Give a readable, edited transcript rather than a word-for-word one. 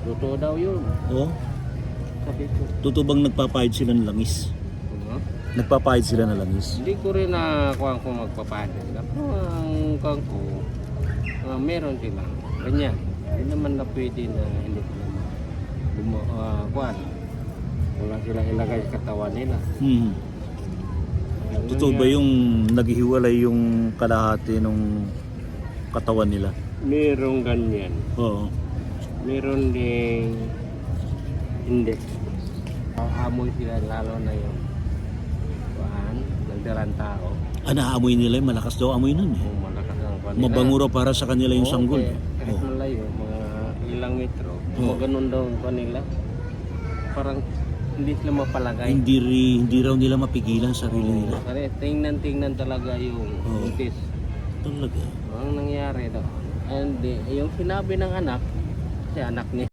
Totoo daw yun. Oh, Sabi ko. totoo bang nagpapahid sila ng langis? Nagpapahid sila ng langis? Hindi ko rin na kuha ko magpapadal. Ako ang kuha ko, meron sila. Ganyan. Hindi naman na pwede na hindi ko naman kuha. Wala silang ilagay sa katawan nila. Totoo ba yung naghihiwalay yung kalahati ng katawan nila? Merong ganyan. Oo. Meron ding hindi. Amoy sila lalo na yung kuhaan, nagdarang tao. Naamoy nila yung malakas daw amoy nun eh. Kung malakas ang kanila. Mabango raw para sa kanila yung sanggol. Kahit Oh. malayo, mga ilang metro. Oo. Ganun daw ang kanila. Parang hindi sila mapalagay. Hindi raw nila mapigilan sarili nila. Kasi tingnan talaga yung buntis. Talaga. Ang nangyari daw. And yung sinabi ng anak, kasi anak niya.